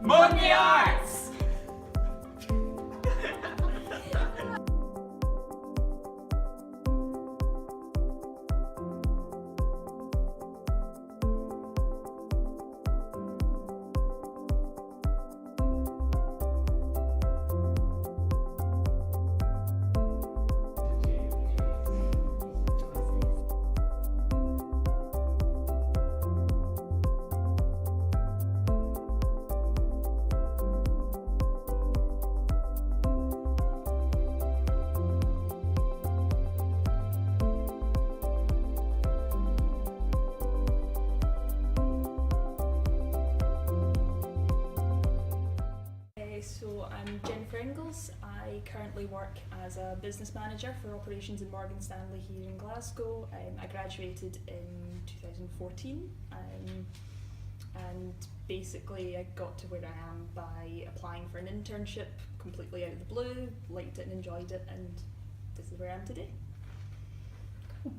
Promote the arts! So I'm Jennifer Ingalls. I currently work as a business manager for operations in Morgan Stanley here in Glasgow. I graduated in 2014 and basically I got to where I am by applying for an internship completely out of the blue, liked it and enjoyed it, and this is where I am today. Cool.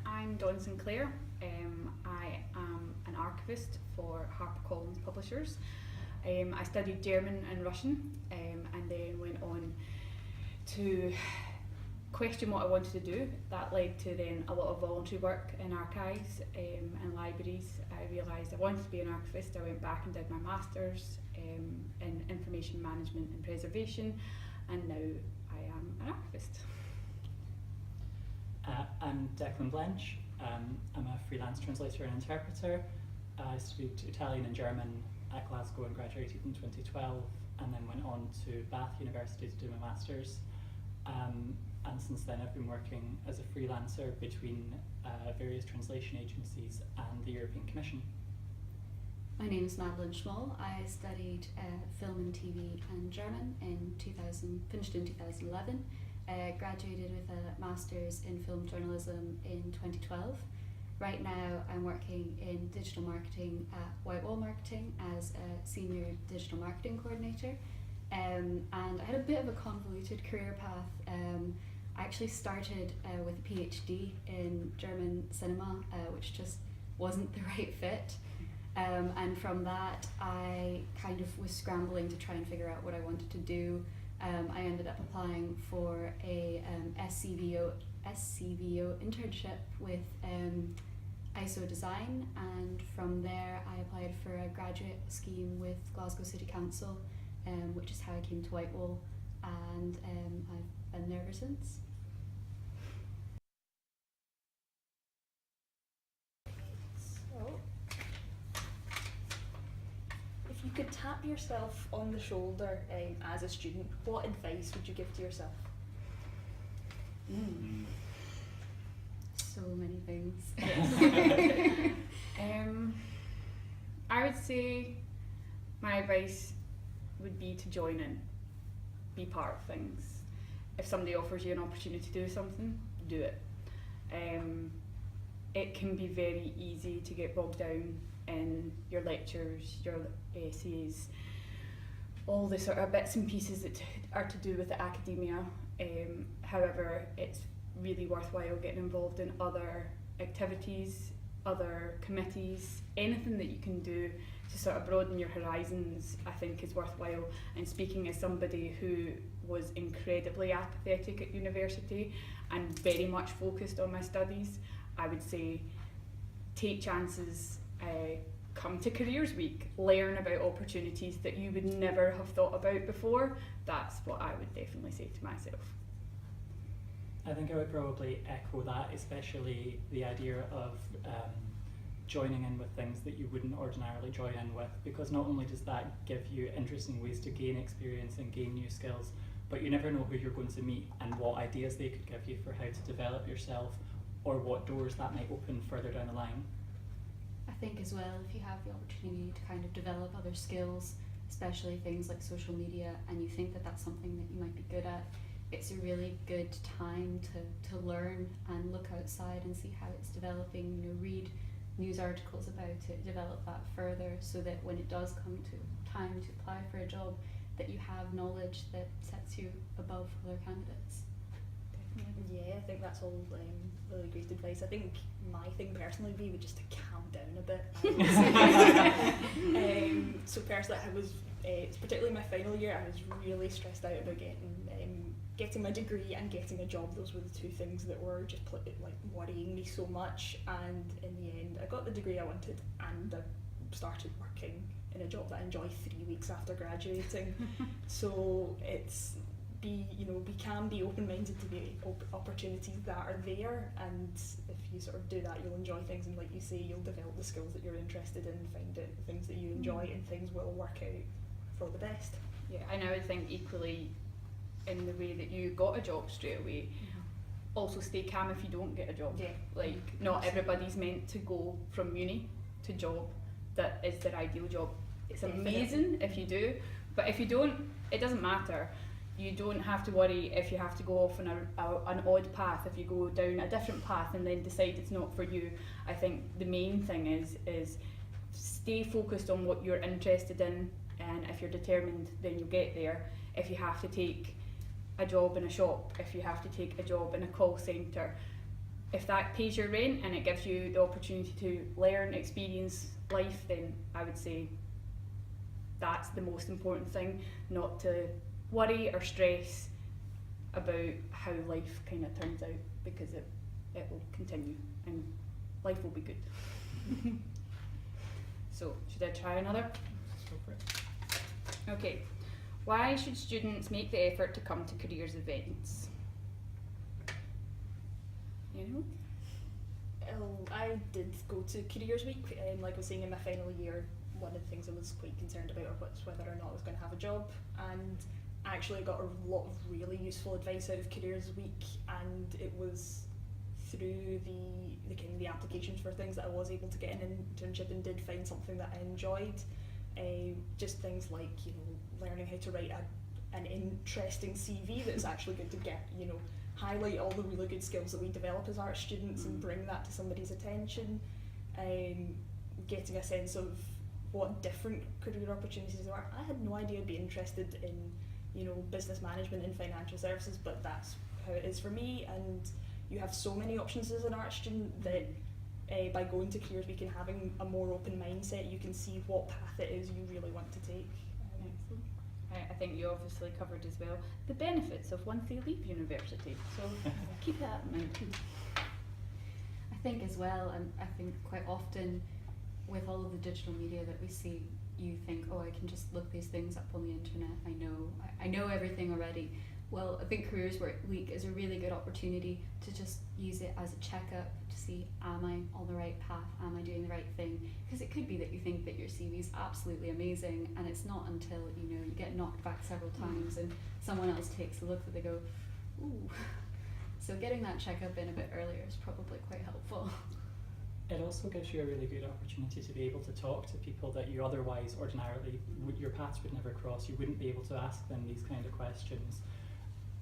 I'm Dawn Sinclair. I am an archivist for HarperCollins Publishers. I studied German and Russian and then went on to question what I wanted to do. That led to then a lot of voluntary work in archives and libraries. I realised I wanted to be an archivist. I went back and did my Masters in Information Management and Preservation, and now I am an archivist. I'm Declan Blanche. I'm a freelance translator and interpreter. I studied Italian and German at Glasgow and graduated in 2012, and then went on to Bath University to do my Masters. And since then I've been working as a freelancer between various translation agencies and the European Commission. My name is Madeleine. I studied film and TV and German in 2000, finished in 2011, graduated with a Masters in Film Journalism in 2012. Right now I'm working in digital marketing at Whitewall Marketing as a senior digital marketing coordinator, and I had a bit of a convoluted career path. I actually started with a PhD in German cinema, which just wasn't the right fit, and from that I kind of was scrambling to try and figure out what I wanted to do. I ended up applying for a SCVO internship with ISO Design, and from there I applied for a graduate scheme with Glasgow City Council, which is how I came to Whitewall, and I've been there ever since. So, if you could tap yourself on the shoulder as a student, what advice would you give to yourself? So many things. I would say my advice would be to join in, be part of things. If somebody offers you an opportunity to do something, do it. It can be very easy to get bogged down in your lectures, your essays, all the sort of bits and pieces that are to do with the academia. However, it's really worthwhile getting involved in other activities, other committees, anything that you can do to sort of broaden your horizons, I think is worthwhile. And speaking as somebody who was incredibly apathetic at university and very much focused on my studies, I would say take chances, come to Careers Week, learn about opportunities that you would never have thought about before. That's what I would definitely say to myself. I think I would probably echo that, especially the idea of joining in with things that you wouldn't ordinarily join in with, because not only does that give you interesting ways to gain experience and gain new skills, but you never know who you're going to meet and what ideas they could give you for how to develop yourself, or what doors that might open further down the line. I think as well, if you have the opportunity to kind of develop other skills, especially things like social media, and you think that that's something that you might be good at, it's a really good time to learn and look outside and see how it's developing, read news articles about it, develop that further, so that when it does come to time to apply for a job, that you have knowledge that sets you above other candidates. Yeah, I think that's all really great advice. I think my thing personally would be just to calm down a bit. So personally, I was, particularly my final year, I was really stressed out about getting my degree and getting a job. Those were the two things that were just worrying me so much. And in the end, I got the degree I wanted, and I started working in a job that I enjoy 3 weeks after graduating. So we can be open-minded to the opportunities that are there, and if you sort of do that, you'll enjoy things, and like you say, you'll develop the skills that you're interested in, find out the things that you enjoy, and things will work out for the best. Yeah, and I would think equally in the way that you got a job straight away, also stay calm if you don't get a job. Yeah. Like, not everybody's meant to go from uni to job that is their ideal job. It's amazing if you do, but if you don't, it doesn't matter. You don't have to worry if you have to go off on an odd path, if you go down a different path and then decide it's not for you. I think the main thing is stay focused on what you're interested in, and if you're determined, then you'll get there. If you have to take a job in a shop, if you have to take a job in a call centre, if that pays your rent and it gives you the opportunity to learn, experience life, then I would say that's the most important thing, not to worry or stress about how life kind of turns out, because it will continue and life will be good. So, should I try another? Go for it. Okay. Why should students make the effort to come to careers events? You know? I did go to Careers Week, like I was saying in my final year, one of the things I was quite concerned about was whether or not I was going to have a job, and actually I got a lot of really useful advice out of Careers Week, and it was through the applications for things that I was able to get an internship and did find something that I enjoyed. Just things like, learning how to write an interesting CV that's actually going to get, highlight all the really good skills that we develop as art students and bring that to somebody's attention. Getting a sense of what different career opportunities there are. I had no idea I'd be interested in, business management and financial services, but that's how it is for me. And you have so many options as an art student that by going to Careers Week and having a more open mindset, you can see what path it is you really want to take. I think you obviously covered as well the benefits of once they leave university, so keep that in mind. I think as well, and I think quite often with all of the digital media that we see, you think, oh, I can just look these things up on the internet, I know everything already. Well, I think Careers Week is a really good opportunity to just use it as a checkup to see, am I on the right path, am I doing the right thing? Because it could be that you think that your CV is absolutely amazing, and it's not until you get knocked back several times and someone else takes a look that they go, ooh. So getting that checkup in a bit earlier is probably quite helpful. It also gives you a really good opportunity to be able to talk to people that you otherwise ordinarily, your paths would never cross. You wouldn't be able to ask them these kind of questions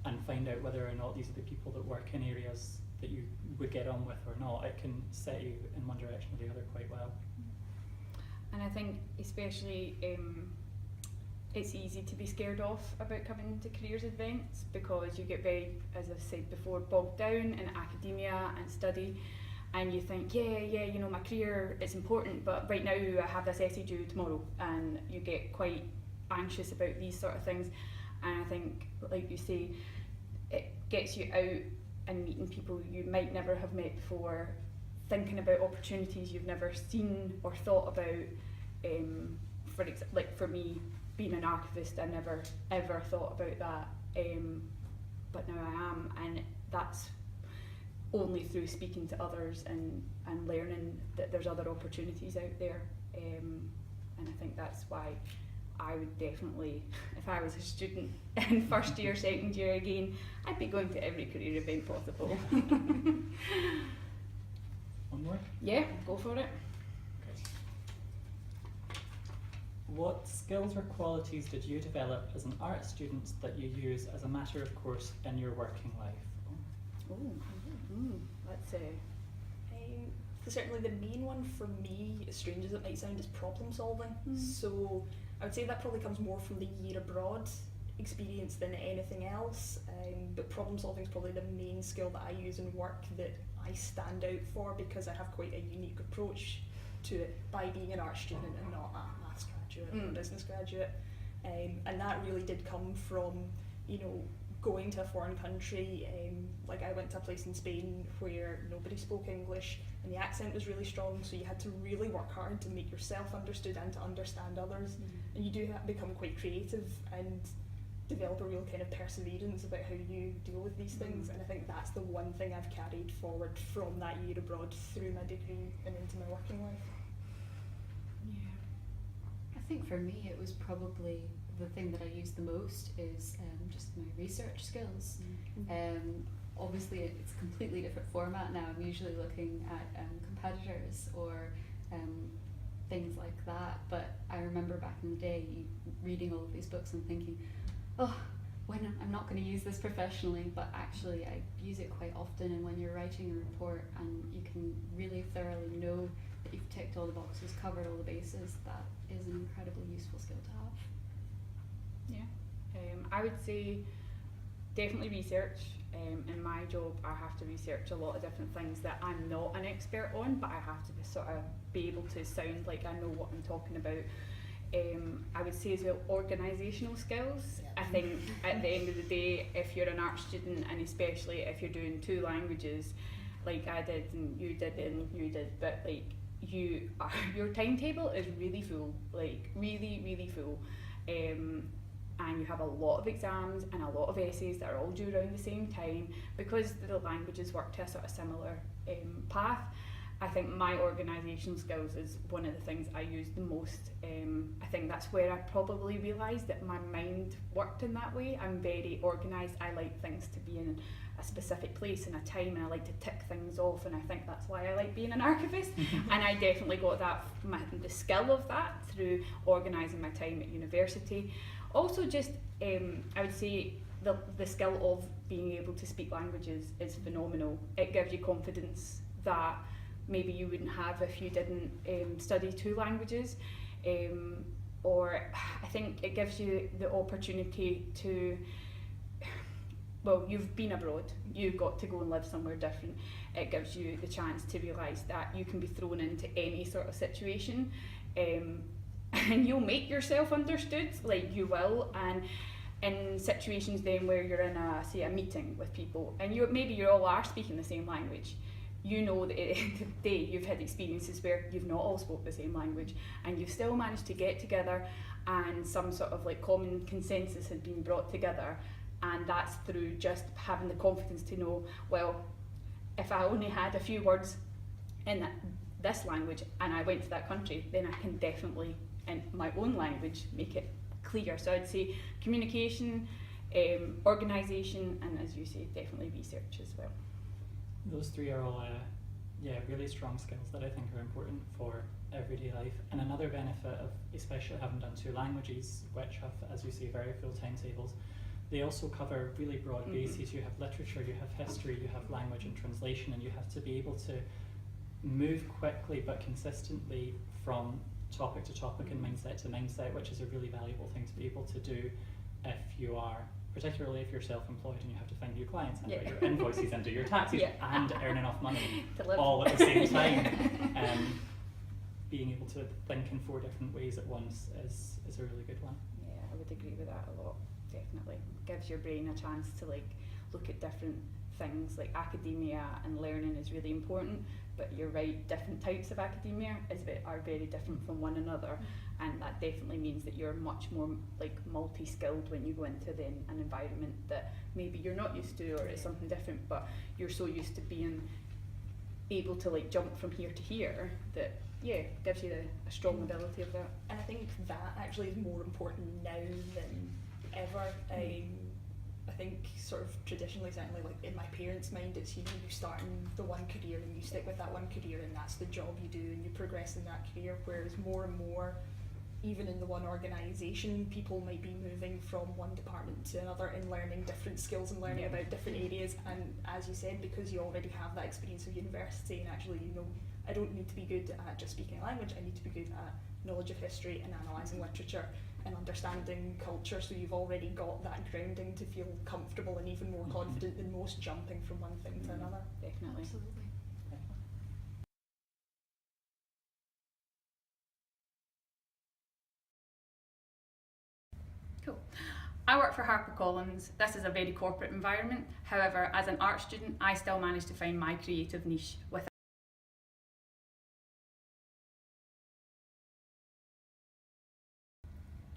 and find out whether or not these are the people that work in areas that you would get on with or not. It can set you in one direction or the other quite well. And I think especially it's easy to be scared off about coming to careers events, because you get very, as I've said before, bogged down in academia and study, and you think, my career is important, but right now I have this essay due tomorrow, and you get quite anxious about these sort of things. And I think, like you say, it gets you out and meeting people you might never have met before, thinking about opportunities you've never seen or thought about. For me, being an archivist, I never ever thought about that, but now I am, and that's only through speaking to others and learning that there's other opportunities out there, and I think that's why I would definitely, if I was a student in first year, second year again, I'd be going to every career event possible. One more? Yeah, go for it. Okay. What skills or qualities did you develop as an art student that you use as a matter of course in your working life? Let's say. Certainly the main one for me, as strange as it might sound, is problem solving. So I would say that probably comes more from the year abroad experience than anything else, but problem solving is probably the main skill that I use in work that I stand out for, because I have quite a unique approach to it by being an art student and not a maths graduate a business graduate, and that really did come from, you know, going to a foreign country. Like I went to a place in Spain where nobody spoke English and the accent was really strong, so you had to really work hard to make yourself understood and to understand others. And you do become quite creative and develop a real kind of perseverance about how you deal with these things. And I think that's the one thing I've carried forward from that year abroad through my degree and into my working life. I think for me it was probably the thing that I use the most is just my research skills. Obviously it's a completely different format now. I'm usually looking at competitors or things like that, but I remember back in the day reading all of these books and thinking, oh, I'm not going to use this professionally, but actually I use it quite often. And when you're writing a report and you can really thoroughly know that you've ticked all the boxes, covered all the bases, that is an incredibly useful skill to have. I would say definitely research. In my job I have to research a lot of different things that I'm not an expert on, but I have to sort of be able to sound like I know what I'm talking about. I would say as well, organisational skills. I think at the end of the day, if you're an art student, and especially if you're doing 2 languages like I did and you did, but like your timetable is really full, like really full, and you have a lot of exams and a lot of essays that are all due around the same time because the languages work to a sort of similar path. I think my organisational skills is one of the things I use the most. I think that's where I probably realised that my mind worked in that way. I'm very organised. I like things to be in a specific place and a time, and I like to tick things off, and I think that's why I like being an archivist. And I definitely got the skill of that through organising my time at university. Also just, I would say the skill of being able to speak languages is phenomenal. It gives you confidence that maybe you wouldn't have if you didn't study 2 languages, or I think it gives you the opportunity to, well, you've been abroad, you've got to go and live somewhere different. It gives you the chance to realise that you can be thrown into any sort of situation, and you'll make yourself understood, like you will. And in situations then where you're in a meeting with people and maybe you all are speaking the same language, you know that at the end of the day you've had experiences where you've not all spoke the same language and you've still managed to get together and some sort of like common consensus had been brought together, and that's through just having the confidence to know, well, if I only had a few words in this language and I went to that country, then I can definitely in my own language make it clear. So I'd say communication, organisation, and as you say, definitely research as well. Those 3 are all really strong skills that I think are important for everyday life. And another benefit of especially having done 2 languages, which have, as you say, very full timetables, they also cover really broad bases. You have literature, you have history, you have language and translation, and you have to be able to move quickly but consistently from topic to topic and mindset to mindset, which is a really valuable thing to be able to do if you are, particularly if you're self-employed and you have to find new clients and put your invoices and do your taxes and earn enough money all at the same time. Being able to think in 4 different ways at once is a really good one. Yeah, I would agree with that a lot, definitely. Gives your brain a chance to like look at different things, like academia and learning is really important, but you're right, different types of academia are very different from one another, and that definitely means that you're much more like multi-skilled when you go into then an environment that maybe you're not used to, or it's something different, but you're so used to being able to like jump from here to here that gives you a strong ability of that. And I think that actually is more important now than ever. I think sort of traditionally, certainly like in my parents' mind, it's you start in the one career and you stick with that one career and that's the job you do and you progress in that career, whereas more and more, even in the one organisation, people might be moving from one department to another and learning different skills and learning about different areas. And as you said, because you already have that experience of university and actually you know, I don't need to be good at just speaking a language, I need to be good at knowledge of history and analysing literature and understanding culture, so you've already got that grounding to feel comfortable and even more confident than most jumping from one thing to another. Definitely. Absolutely. I work for HarperCollins. This is a very corporate environment. However, as an art student, I still managed to find my creative niche within.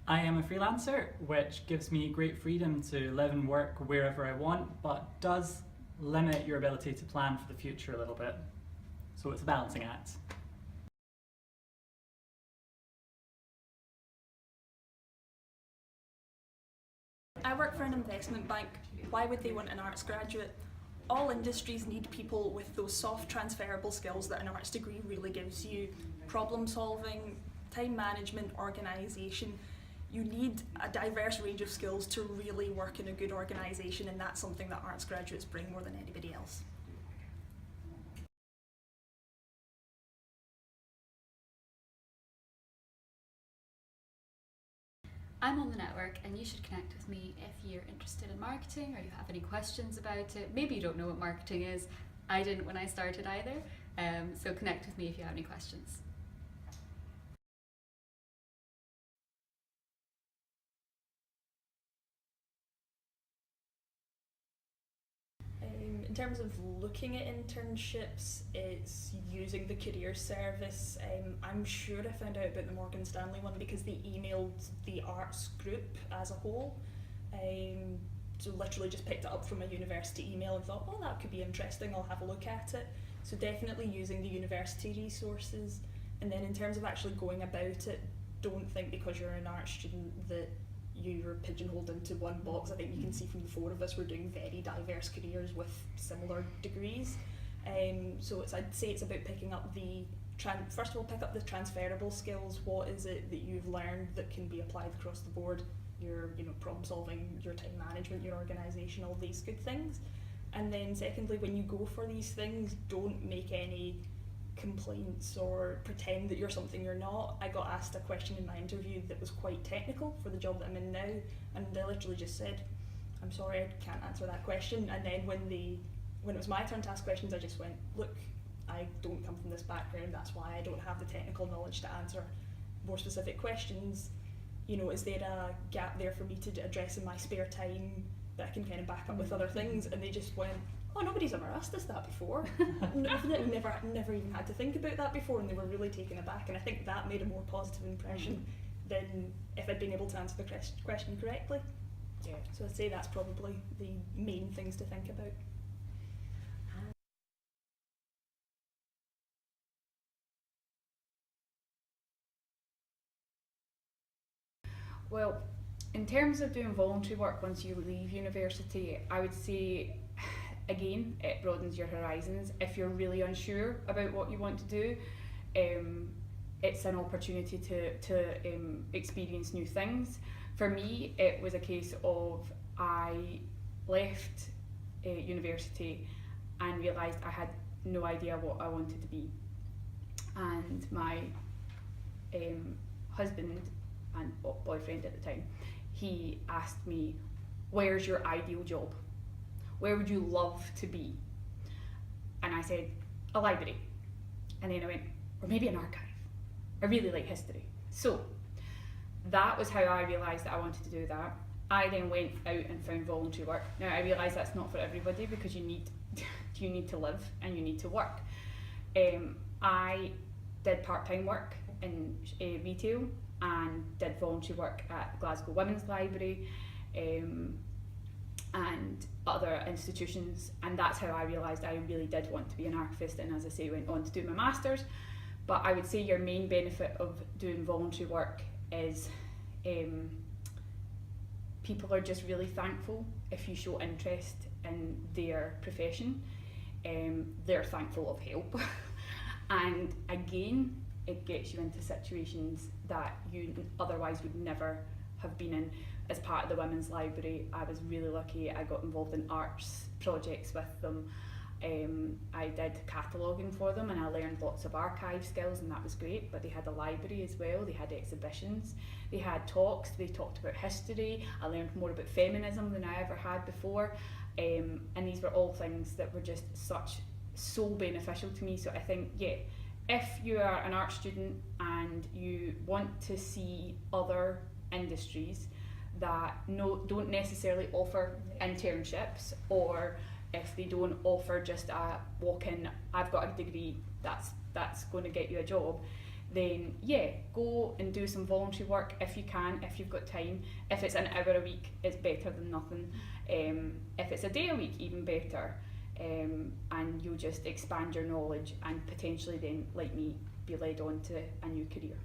I am a freelancer, which gives me great freedom to live and work wherever I want, but does limit your ability to plan for the future a little bit. So it's a balancing act. I work for an investment bank. Why would they want an arts graduate? All industries need people with those soft transferable skills that an arts degree really gives you. Problem solving, time management, organisation. You need a diverse range of skills to really work in a good organisation, and that's something that arts graduates bring more than anybody else. I'm on the network, and you should connect with me if you're interested in marketing or you have any questions about it. Maybe you don't know what marketing is. I didn't when I started either. So connect with me if you have any questions. In terms of looking at internships, it's using the career service. I'm sure I found out about the Morgan Stanley one because they emailed the arts group as a whole. So literally just picked it up from a university email and thought, oh, that could be interesting, I'll have a look at it. So definitely using the university resources. And then in terms of actually going about it, don't think because you're an art student that you're pigeonholed into one box. I think you can see from the four of us we're doing very diverse careers with similar degrees. So I'd say it's about picking up first of all, pick up the transferable skills. What is it that you've learned that can be applied across the board? Your problem solving, your time management, your organisation, all these good things. And then secondly, when you go for these things, don't make any complaints or pretend that you're something you're not. I got asked a question in my interview that was quite technical for the job that I'm in now, and I literally just said, I'm sorry, I can't answer that question. And then when it was my turn to ask questions, I just went, look, I don't come from this background, that's why I don't have the technical knowledge to answer more specific questions. Is there a gap there for me to address in my spare time that I can kind of back up with other things? And they just went, oh, nobody's ever asked us that before. never even had to think about that before, and they were really taken aback. And I think that made a more positive impression than if I'd been able to answer the question correctly. Yeah. So I'd say that's probably the main things to think about. Well, in terms of doing voluntary work once you leave university, I would say, again, it broadens your horizons. If you're really unsure about what you want to do, it's an opportunity to experience new things. For me, it was a case of I left university and realised I had no idea what I wanted to be. And my husband and boyfriend at the time, he asked me, where's your ideal job? Where would you love to be? And I said, a library. And then I went, or maybe an archive. I really like history. So that was how I realised that I wanted to do that. I then went out and found voluntary work. Now I realise that's not for everybody because you need to live and you need to work. I did part-time work in retail and did voluntary work at Glasgow Women's Library and other institutions, and that's how I realised I really did want to be an archivist, and as I say, went on to do my masters. But I would say your main benefit of doing voluntary work is people are just really thankful if you show interest in their profession. They're thankful of help and again, it gets you into situations that you otherwise would never have been in. As part of the Women's Library, I was really lucky. I got involved in arts projects with them. I did cataloguing for them and I learned lots of archive skills, and that was great. But they had a library as well, they had exhibitions, they had talks, they talked about history. I learned more about feminism than I ever had before, and these were all things that were just so beneficial to me. So I think, yeah, if you are an art student and you want to see other industries, that don't necessarily offer internships, or if they don't offer just a walk-in, I've got a degree, that's going to get you a job, then yeah, go and do some voluntary work if you can, if you've got time. If it's an hour a week, it's better than nothing. If it's a day a week, even better. And you'll just expand your knowledge and potentially then, like me, be led on to a new career.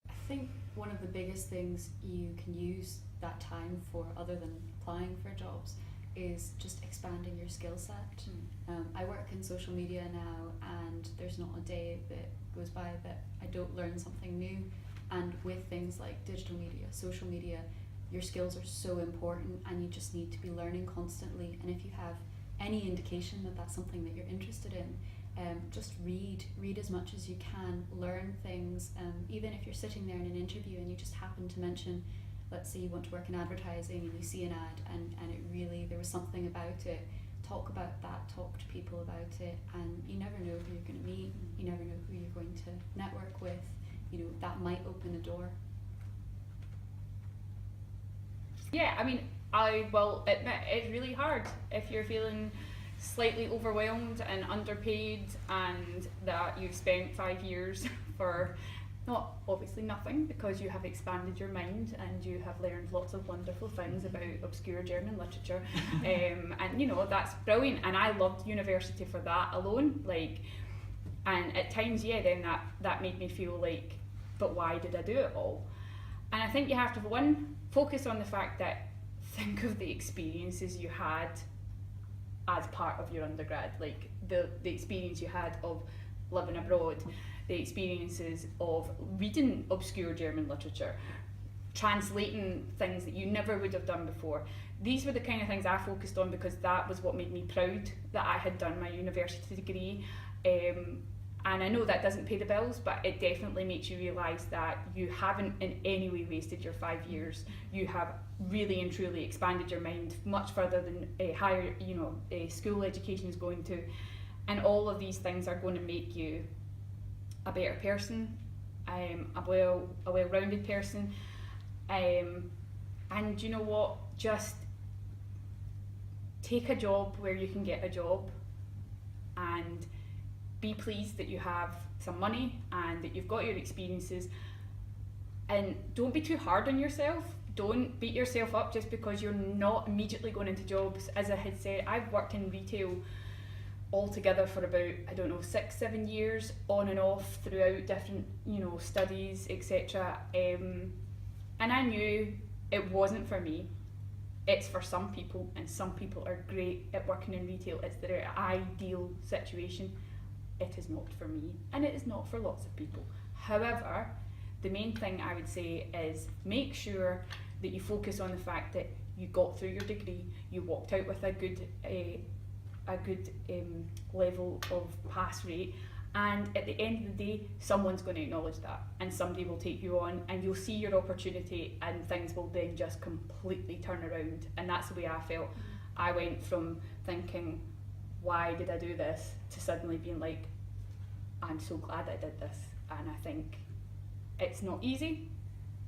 I think one of the biggest things you can use that time for, other than applying for jobs, is just expanding your skill set. I work in social media now, and there's not a day that goes by that I don't learn something new. And with things like digital media, social media, your skills are so important, and you just need to be learning constantly. And if you have any indication that that's something that you're interested in, just read as much as you can, learn things. Even if you're sitting there in an interview and you just happen to mention, let's say you want to work in advertising and you see an ad and it really, there was something about it, talk about that, talk to people about it, and you never know who you're going to meet, you never know who you're going to network with, you know, that might open a door. Yeah, I mean, I will admit it's really hard if you're feeling slightly overwhelmed and underpaid, and that you've spent 5 years for not obviously nothing, because you have expanded your mind and you have learned lots of wonderful things about obscure German literature, and you know, that's brilliant, and I loved university for that alone. Like, and at times, yeah, then that made me feel like, but why did I do it all? And I think you have to, one, focus on the fact that, think of the experiences you had as part of your undergrad, like the experience you had of living abroad, the experiences of reading obscure German literature, translating things that you never would have done before. These were the kind of things I focused on, because that was what made me proud that I had done my university degree. And I know that doesn't pay the bills, but it definitely makes you realise that you haven't in any way wasted your 5 years. You have really and truly expanded your mind much further than higher, school education is going to. And all of these things are going to make you a better person, a well-rounded person. And you know what? Just take a job where you can get a job, and be pleased that you have some money and that you've got your experiences, and don't be too hard on yourself. Don't beat yourself up just because you're not immediately going into jobs. As I had said, I've worked in retail altogether for about, 6-7 years, on and off throughout different, studies, etc. And I knew it wasn't for me. It's for some people, and some people are great at working in retail. It's their ideal situation. It is not for me, and it is not for lots of people. However, the main thing I would say is make sure that you focus on the fact that you got through your degree, you walked out with a good level of pass rate, and at the end of the day, someone's going to acknowledge that, and somebody will take you on, and you'll see your opportunity, and things will then just completely turn around. And that's the way I felt. I went from thinking, why did I do this, to suddenly being like, I'm so glad I did this. And I think it's not easy,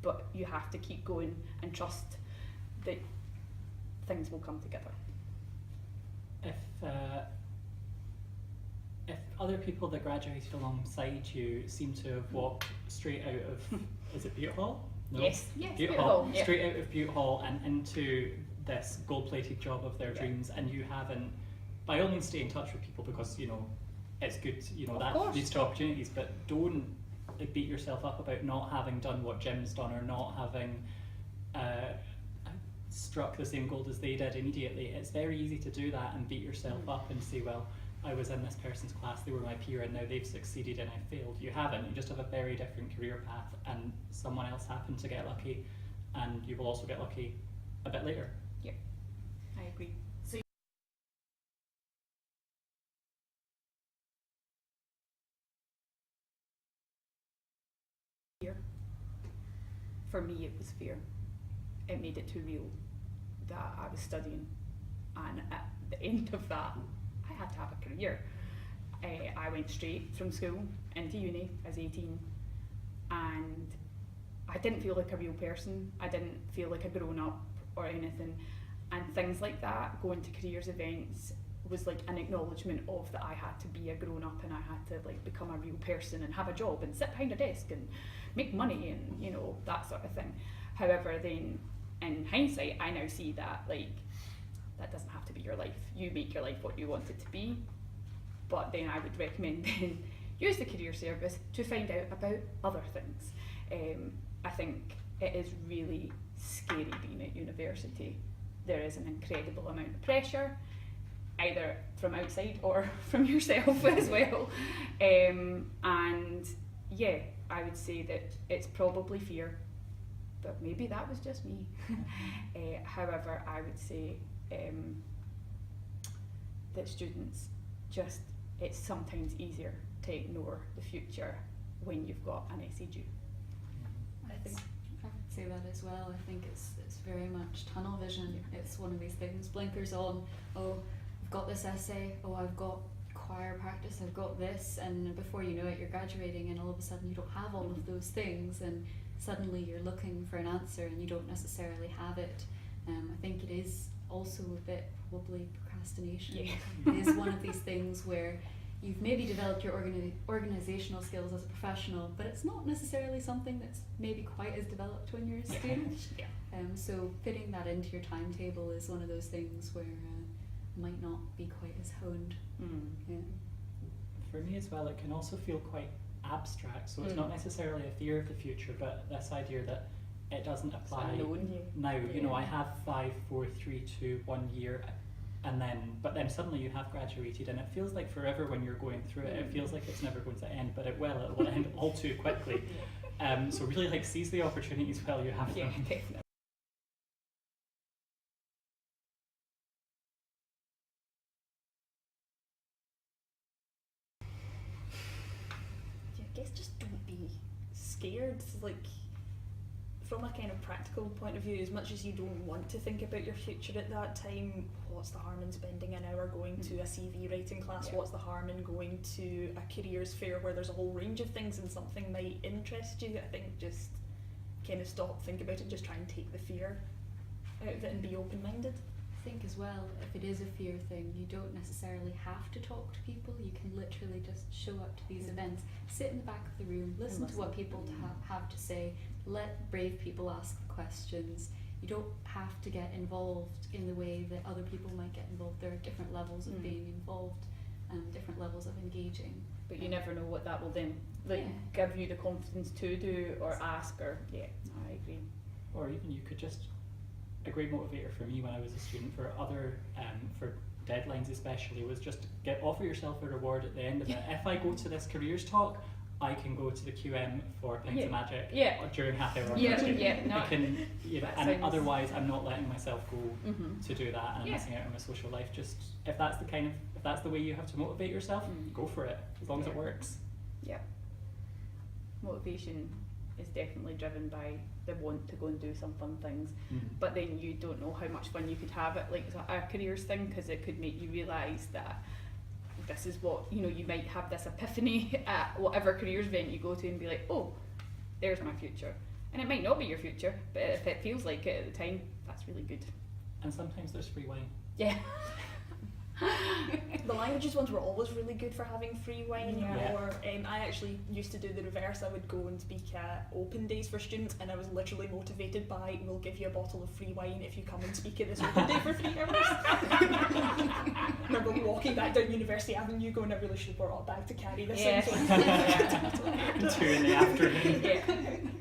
but you have to keep going and trust that things will come together. If other people that graduated alongside you seem to have walked straight out of, is it Butte Hall? No? Yes, Butte Hall, yeah. Straight out of Butte Hall and into this gold-plated job of their dreams, and you haven't, by all means stay in touch with people, because it's good, that leads to opportunities, but don't beat yourself up about not having done what Jim's done, or not having struck the same gold as they did immediately. It's very easy to do that and beat yourself up and say, well, I was in this person's class, they were my peer, and now they've succeeded and I failed. You haven't. You just have a very different career path, and someone else happened to get lucky, and you will also get lucky a bit later. Yeah, I agree. For me, it was fear. It made it too real that I was studying, and at the end of that, I had to have a career. I went straight from school into uni as 18, and I didn't feel like a real person. I didn't feel like a grown up or anything, and things like that, going to careers events was like an acknowledgement of that I had to be a grown up and I had to like become a real person and have a job and sit behind a desk and make money and, you know, that sort of thing. However, then in hindsight, I now see that like that doesn't have to be your life. You make your life what you want it to be. But then I would recommend then use the career service to find out about other things. I think it is really scary being at university. There is an incredible amount of pressure, either from outside or from yourself as well. And yeah, I would say that it's probably fear, but maybe that was just me. However, I would say that students just, it's sometimes easier to ignore the future when you've got an SAG. I would say that as well. I think it's very much tunnel vision. It's one of these things, blinkers on. Oh, I've got this essay. Oh, I've got choir practice. I've got this, and before you know it, you're graduating, and all of a sudden you don't have all of those things, and suddenly you're looking for an answer, and you don't necessarily have it. I think it is also a bit probably procrastination. Yeah. It is one of these things where you've maybe developed your organizational skills as a professional, but it's not necessarily something that's maybe quite as developed when you're a student. Yeah. So fitting that into your timetable is one of those things where might not be quite as honed. Yeah. For me as well, it can also feel quite abstract, so it's not necessarily a fear of the future, but this idea that it doesn't apply now. You know, I have 5, 4, 3, 2, 1 year, and but then suddenly you have graduated, and it feels like forever when you're going through it. It feels like it's never going to end, but it will end all too quickly. So really, like, seize the opportunities while you have them. Yeah, definitely. I guess just don't be scared. Like, from a kind of practical point of view, as much as you don't want to think about your future at that time, what's the harm in spending an hour going to a CV writing class? What's the harm in going to a careers fair where there's a whole range of things and something might interest you? I think just kind of stop, think about it, just try and take the fear out of it and be open-minded. I think as well, if it is a fear thing, you don't necessarily have to talk to people. You can literally just show up to these events, sit in the back of the room, listen to what people have to say, let brave people ask questions. You don't have to get involved in the way that other people might get involved. There are different levels of being involved and different levels of engaging. But you never know what that will then give you the confidence to do or ask, or I agree. Or even you could just, a great motivator for me when I was a student for other for deadlines especially was just offer yourself a reward at the end of it. If I go to this careers talk, I can go to the QM for Pints of Magic during happy hour. I can, and otherwise I'm not letting myself go to do that, and I'm missing out on my social life. Just if that's the way you have to motivate yourself, go for it, as long as it works. Yeah. Motivation is definitely driven by the want to go and do some fun things, but then you don't know how much fun you could have at like a careers thing, because it could make you realise that this is what, you might have this epiphany at whatever careers event you go to and be like, oh, there's my future. And it might not be your future, but if it feels like it at the time, that's really good. And sometimes there's free wine. Yeah. The languages ones were always really good for having free wine. Or I actually used to do the reverse. I would go and speak at open days for students, and I was literally motivated by, we'll give you a bottle of free wine if you come and speak at this open day for 3 hours. I remember walking back down University Avenue going, I really should have brought a bag to carry this in. So 2 in the afternoon.